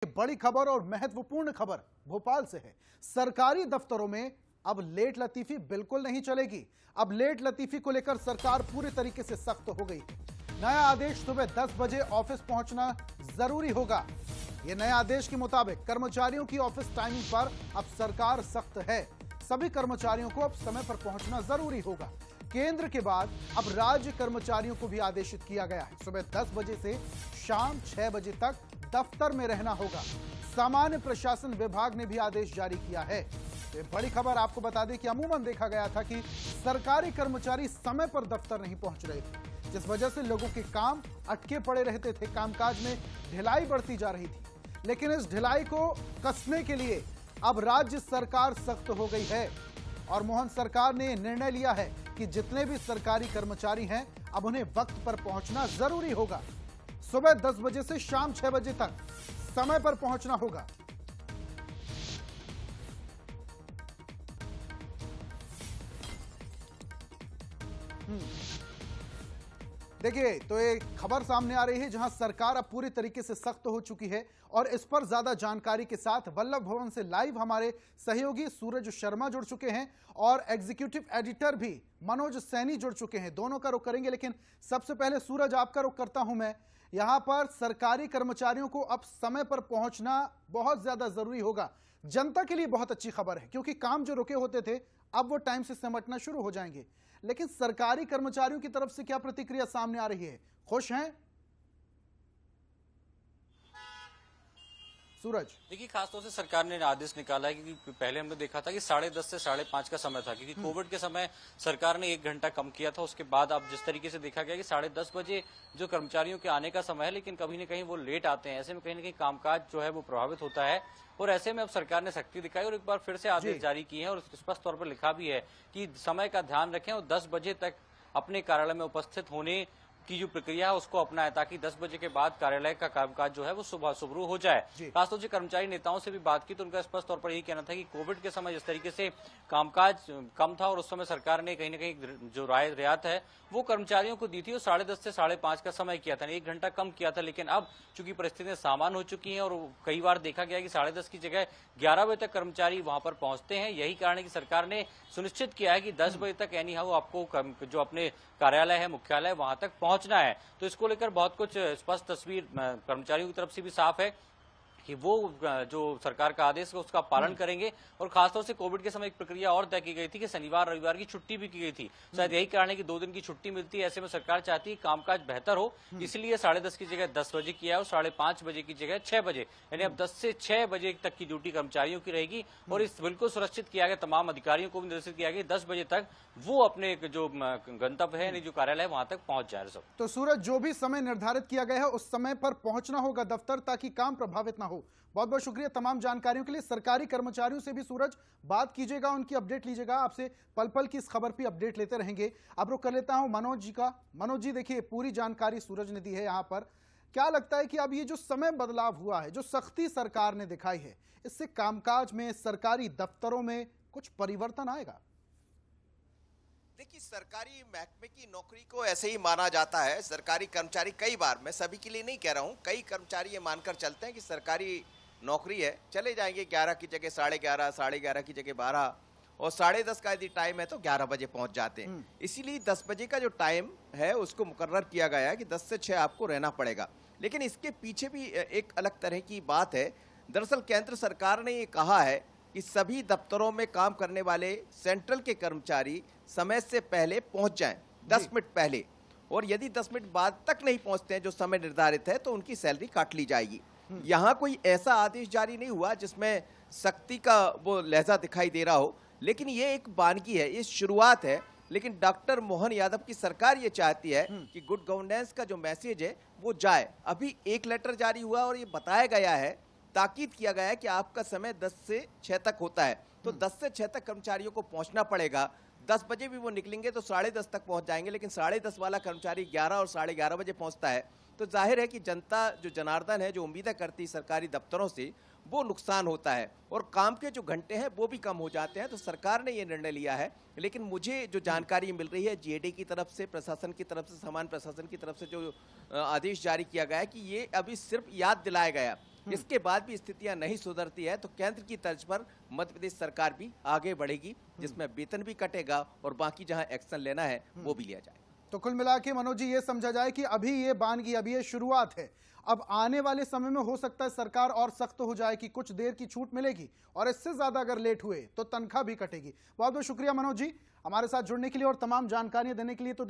बड़ी खबर और महत्वपूर्ण खबर भोपाल से है। सरकारी दफ्तरों में अब लेट लतीफी बिल्कुल नहीं चलेगी। अब लेट लतीफी को लेकर सरकार पूरी तरीके से सख्त हो गई है। नया आदेश सुबह 10 बजे ऑफिस पहुंचना जरूरी होगा। यह नए आदेश के मुताबिक कर्मचारियों की ऑफिस टाइमिंग पर अब सरकार सख्त है। सभी कर्मचारियों को अब समय पर पहुंचना जरूरी होगा। केंद्र के बाद अब राज्य कर्मचारियों को भी आदेशित किया गया है। सुबह 10 बजे से शाम 6 बजे तक दफ्तर में रहना होगा। सामान्य प्रशासन विभाग ने भी आदेश जारी किया है। ये बड़ी खबर आपको बता दें कि अमूमन देखा गया था कि सरकारी कर्मचारी समय पर दफ्तर नहीं पहुंच रहे थे, जिस वजह से लोगों के काम अटके पड़े रहते थे। कामकाज में ढिलाई बढ़ती जा रही थी, लेकिन इस ढिलाई को कसने के लिए अब राज्य सरकार सख्त हो गई है और मोहन सरकार ने निर्णय लिया है कि जितने भी सरकारी कर्मचारी हैं अब उन्हें वक्त पर पहुंचना जरूरी होगा। सुबह 10 बजे से शाम 6 बजे तक समय पर पहुंचना होगा। देखिए, तो एक खबर सामने आ रही है जहां सरकार अब पूरी तरीके से सख्त हो चुकी है और इस पर ज्यादा जानकारी के साथ वल्लभ भवन से लाइव हमारे सहयोगी सूरज शर्मा जुड़ चुके हैं और एग्जीक्यूटिव एडिटर भी मनोज सैनी जुड़ चुके हैं। दोनों का रुख करेंगे, लेकिन सबसे पहले सूरज आपका रुख करता हूं मैं। यहां पर सरकारी कर्मचारियों को अब समय पर पहुंचना बहुत ज्यादा जरूरी होगा। जनता के लिए बहुत अच्छी खबर है, क्योंकि काम जो रुके होते थे अब वो टाइम से सिमटना शुरू हो जाएंगे। लेकिन सरकारी कर्मचारियों की तरफ से क्या प्रतिक्रिया सामने आ रही है? खुश हैं सूरज? देखिए, खासतौर से सरकार ने आदेश निकाला है क्योंकि पहले हमने देखा था कि 10:30 से 5:30 का समय था, क्योंकि कोविड के समय सरकार ने 1 घंटा कम किया था। उसके बाद अब जिस तरीके से देखा गया कि 10:30 बजे जो कर्मचारियों के आने का समय है, लेकिन कभी न कहीं वो लेट आते हैं। ऐसे में कहीं न कहीं कामकाज जो है वो प्रभावित होता है और ऐसे में अब सरकार ने सख्ती दिखाई और एक बार फिर से आदेश जारी किए हैं और स्पष्ट तौर पर लिखा भी है कि समय का ध्यान रखें और 10 बजे तक अपने कार्यालय में उपस्थित होने की जो प्रक्रिया है उसको अपनाएं, ताकि 10 बजे के बाद कार्यालय का कामकाज जो है वो सुबह शुरू हो जाए। खासतौर से कर्मचारी नेताओं से भी बात की तो उनका स्पष्ट तौर पर यही कहना था कि कोविड के समय जिस तरीके से कामकाज कम था और उस समय सरकार ने कहीं न कहीं जो रियायत है वो कर्मचारियों को दी थी और 10:30 से 5:30 का समय किया था, 1 घंटा कम किया था। लेकिन अब चूंकि परिस्थितियां सामान्य हो चुकी हैं और कई बार देखा गया कि 10:30 की जगह 11 बजे तक कर्मचारी वहां पर पहुंचते हैं। यही कारण है कि सरकार ने सुनिश्चित किया है कि 10 बजे तक एनी हाउ आपको जो अपने कार्यालय है, मुख्यालय, वहां तक पहुंचना है। तो इसको लेकर बहुत कुछ स्पष्ट तस्वीर कर्मचारियों की तरफ से भी साफ है कि वो जो सरकार का आदेश है उसका पालन करेंगे। और खासतौर से कोविड के समय एक प्रक्रिया और तय की गई थी कि शनिवार रविवार की छुट्टी भी की गई थी। शायद यही कारण है कि 2 दिन की छुट्टी मिलती है। ऐसे में सरकार चाहती है कामकाज बेहतर हो, इसलिए 10:30 की जगह 10 बजे किया है और 5:30 बजे की जगह 6 बजे, यानी अब 10 से 6 बजे तक की ड्यूटी कर्मचारियों की रहेगी। और इस बिल्कुल सुरक्षित किया गया, तमाम अधिकारियों को भी निर्देशित किया गया 10 बजे तक वो अपने जो गंतव्य है यानी जो कार्यालय है वहां तक पहुंच जाए। तो सूरज, जो भी समय निर्धारित किया गया है उस समय पर पहुंचना होगा दफ्तर, ताकि काम प्रभावित ना हो। बहुत बहुत शुक्रिया तमाम जानकारियों के लिए। सरकारी कर्मचारियों से भी सूरज बात कीजिएगा, उनकी अपडेट लीजिएगा। आपसे पल पल की इस खबर पर अपडेट लेते रहेंगे। अब रुक कर लेता हूं मनोज जी का। मनोज जी, देखिए, पूरी जानकारी सूरज ने दी है। यहां पर क्या लगता है कि अब ये जो समय बदलाव हुआ है, जो सख्ती सरकार ने दिखाई है, इससे कामकाज में, सरकारी दफ्तरों में कुछ परिवर्तन आएगा? देखिए, सरकारी महकमे की नौकरी को ऐसे ही माना जाता है। सरकारी कर्मचारी कई बार, मैं सभी के लिए नहीं कह रहा हूं, कई कर्मचारी ये मानकर चलते हैं कि सरकारी नौकरी है, चले जाएंगे 11 की जगह 11:30, 11:30 की जगह 12 और 10:30 का यदि टाइम है तो 11 बजे पहुंच जाते हैं। इसीलिए 10 बजे का जो टाइम है उसको मुकर्रर किया गया है कि 10 से 6 आपको रहना पड़ेगा। लेकिन इसके पीछे भी एक अलग तरह की बात है। दरअसल केंद्र सरकार ने ये कहा है कि सभी दफ्तरों में काम करने वाले सेंट्रल के कर्मचारी समय से पहले पहुंच जाएं, 10 मिनट पहले, और यदि 10 मिनट बाद तक नहीं पहुंचते हैं जो समय निर्धारित है तो उनकी सैलरी काट ली जाएगी। यहाँ कोई ऐसा आदेश जारी नहीं हुआ जिसमें सख्ती का वो लहजा दिखाई दे रहा हो, लेकिन ये एक बानगी है, ये शुरुआत है। लेकिन डॉक्टर मोहन यादव की सरकार ये चाहती है कि गुड गवर्नेंस का जो मैसेज है वो जाए। अभी एक लेटर जारी हुआ और ये बताया गया है, ताकीद किया गया है कि आपका समय 10 से 6 तक होता है, तो 10 से 6 तक कर्मचारियों को पहुंचना पड़ेगा। 10 बजे भी वो निकलेंगे तो 10:30 तक पहुंच जाएंगे, लेकिन 10:30 वाला कर्मचारी 11 और 11:30 बजे पहुंचता है। तो जाहिर है कि जनता, जो जनार्दन है, जो उम्मीदें करती सरकारी दफ्तरों से, वो नुकसान होता है और काम के जो घंटे हैं वो भी कम हो जाते हैं। तो सरकार ने ये निर्णय लिया है। लेकिन मुझे जो जानकारी मिल रही है जीएडी की तरफ से, प्रशासन की तरफ से, सामान्य प्रशासन की तरफ से जो आदेश जारी किया गया है कि ये अभी सिर्फ याद दिलाया गया इसके बाद भी स्थितियां नहीं सुधरती है तो केंद्र की तर्ज पर मध्य प्रदेश सरकार भी आगे बढ़ेगी, जिसमें वेतन भी कटेगा और बाकी जहां एक्शन लेना है वो भी लिया जाए। तो कुल मिला के मनोज जी ये समझा जाए कि अभी ये बानगी, अभी ये शुरुआत है। अब आने वाले समय में हो सकता है सरकार और सख्त हो जाए कि कुछ देर की छूट मिलेगी और इससे ज्यादा अगर लेट हुए तो तनख्वाह भी कटेगी। बहुत बहुत शुक्रिया मनोज जी हमारे साथ जुड़ने के लिए और तमाम जानकारियां देने के लिए। तो